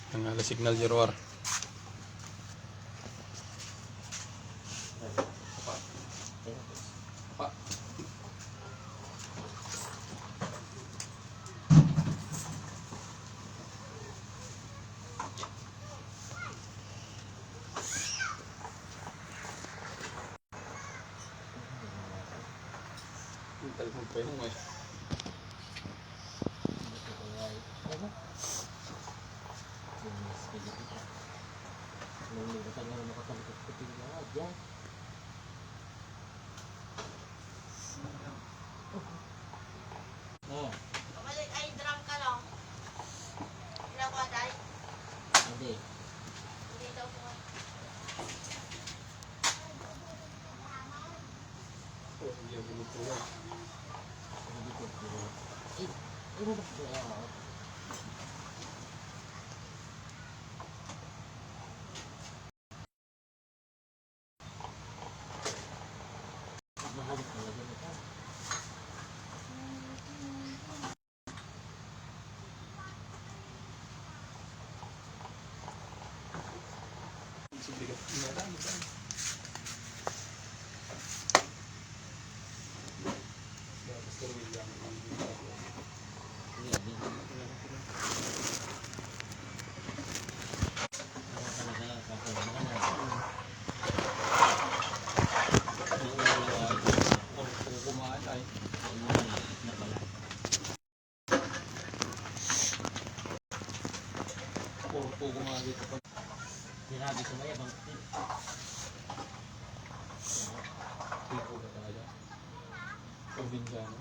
Ang signal Jerwar. Telepon pa yun eh. Ay, drunk ka lang. Ilang ko, Day? Hindi. Hindi daw po. Oh, hindi ako luto. Hindi ko po. Ano ba kaya? Mahal talaga nito. Sinabi ko may ibang Tipo ka talaga. Provinciano.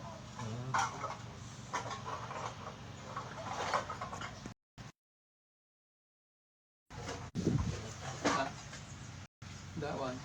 That one.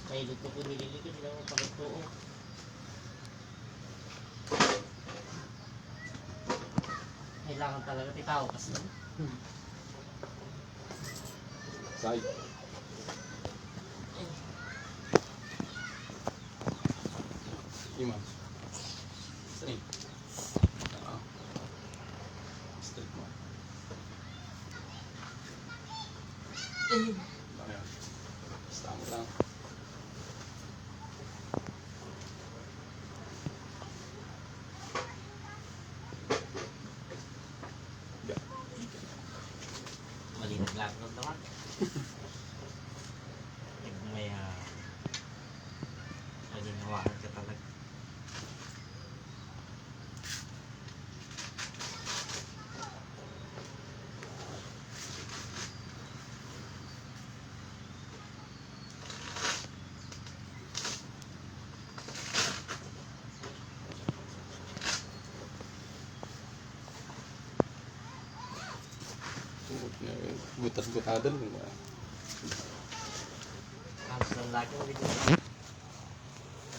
May luto ko nililigid sila mo pagtuo. Kailangan talaga titaw kasi Side. Imam. Same. Straight mo. Ayan. Basta mo lang. malinag lang naman. May malinawahan ka talaga. Butas-butadan mo ba? Halos lang lagi mo dito.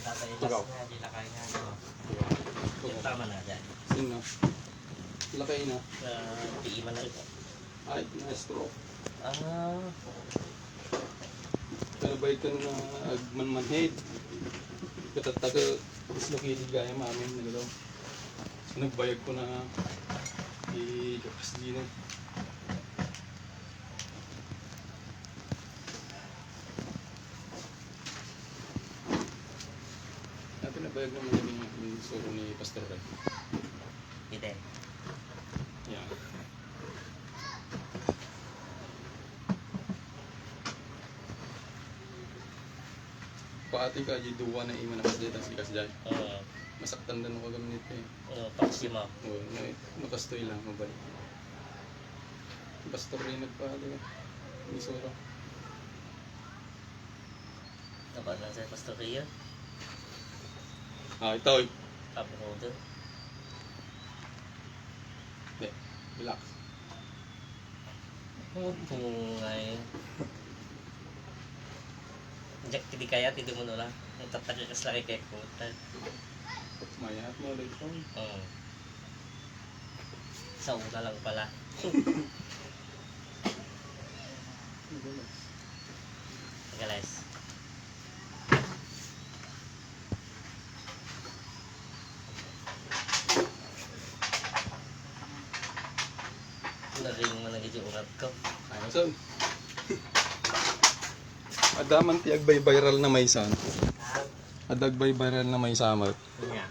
Tatay Ikaw. last nga, di na kaya nga. Yung tama na dyan. Sino? Lakay na. Piiman na rin. Ay, na-stroke. Ah. Pero bayad ka na agman-manhead. Katataga, dislocated gaya mamin na galaw. So, nagbayag ko na i-kapas din na. Natin nabayag naman yung suro ni Pastor Ray. Hindi. pati ka, di duwa na ima na kasdaya, tas ikas dyan. Masaktan din ako gamit eh. Paksima. Oo, nakastoy lang, mabalik. Pastor rin nagpahali ka. Misura. Dapat lang sa Pastor Rio. Ah, ito. Uploader. Hindi, relax. Ngay. Jack tidi kaya tidi mo lang. Ang tatakas laki kay kutan. Mayat mo ulit ito. Sa una lang pala. Guys. Naring mo nagiging urat ko. Ano son? Adaman ti agbay viral na may san. Adagbay viral na may samot. Nga.